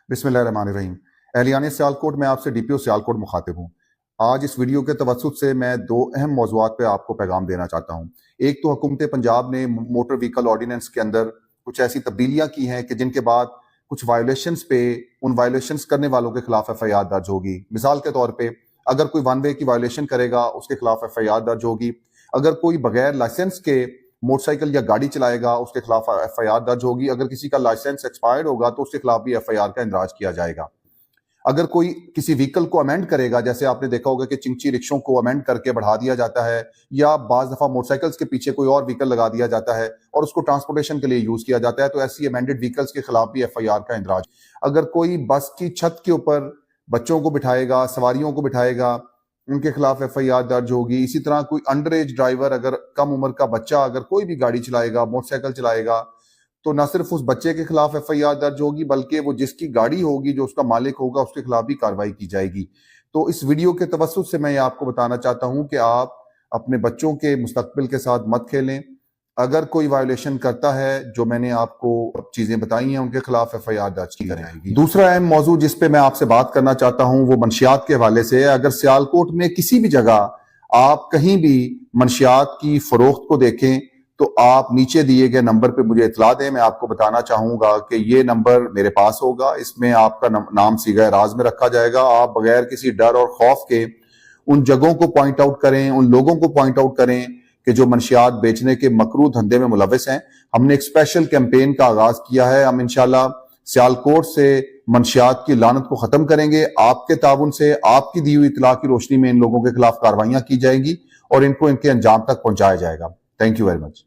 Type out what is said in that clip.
बिस्मिल्लाहिर्रहमानिर्रहीम। एहलियान सियालकोट में आपसे डीपीओ सियालकोट मुखातिब हूँ। आज इस वीडियो के तवस्सुत से मैं दो अहम मौज़ूआत पे आपको पैगाम देना चाहता हूँ। एक तो हुकूमत पंजाब ने मोटर व्हीकल ऑर्डिनेंस के अंदर कुछ ऐसी तब्दीलियाँ की हैं कि जिनके बाद कुछ वायोलेशंस पे उन वायोलेशंस करने वालों के खिलाफ FIR दर्ज होगी। मिसाल के तौर पर अगर कोई वन वे की वायोलेशन करेगा उसके खिलाफ FIR दर्ज होगी। अगर कोई बगैर लाइसेंस के मोटरसाइकिल या गाड़ी चलाएगा उसके खिलाफ FIR दर्ज होगी। अगर किसी का लाइसेंस एक्सपायर्ड होगा तो उसके खिलाफ भी FIR का इंदराज किया जाएगा। अगर कोई किसी व्हीकल को अमेंड करेगा, जैसे आपने देखा होगा कि चिंची रिक्शों को अमेंड करके बढ़ा दिया जाता है या बाज दफा मोटरसाइकिल्स के पीछे कोई और व्हीकल लगा दिया जाता है और उसको ट्रांसपोर्टेशन के लिए यूज किया जाता है, तो ऐसी अमेंडेड व्हीकल्स के खिलाफ भी FIR का इंदराज। अगर कोई बस की छत के ऊपर बच्चों को बिठाएगा, सवारियों को बिठाएगा, उनके खिलाफ FIR दर्ज होगी। इसी तरह कोई अंडर एज ड्राइवर, अगर कम उम्र का बच्चा अगर कोई भी गाड़ी चलाएगा, मोटरसाइकिल चलाएगा, तो न सिर्फ उस बच्चे के खिलाफ FIR दर्ज होगी बल्कि वो जिसकी गाड़ी होगी, जो उसका मालिक होगा, उसके खिलाफ भी कार्रवाई की जाएगी। तो इस वीडियो के तवस्सुत से मैं ये आपको बताना चाहता हूं कि आप अपने बच्चों के मुस्तकबिल के साथ मत खेलें। अगर कोई वायोलेशन करता है, जो मैंने आपको चीजें बताई हैं, उनके खिलाफ FIR दर्ज की जाएगी। दूसरा अहम मौजू जिस पे मैं आपसे बात करना चाहता हूं वो मंशियात के हवाले से है। अगर सियालकोट में किसी भी जगह आप कहीं भी मंशियात की फरोख्त को देखें तो आप नीचे दिए गए नंबर पे मुझे इतला दें। मैं आपको बताना चाहूंगा कि ये नंबर मेरे पास होगा, इसमें आपका नाम सीगा राज में रखा जाएगा। आप बगैर किसी डर और खौफ के उन जगहों को पॉइंट आउट करें, उन लोगों को पॉइंट आउट करें कि जो मंशियात बेचने के मकरू धंधे में मुलविस हैं। हमने एक स्पेशल कैंपेन का आगाज किया है। हम इंशाल्लाह सियालकोट से मंशियात की लानत को खत्म करेंगे। आपके ताउन से, आपकी दी हुई इतला की रोशनी में इन लोगों के खिलाफ कार्रवाइयां की जाएंगी और इनको इनके अंजाम तक पहुंचाया जाएगा। Thank you very much.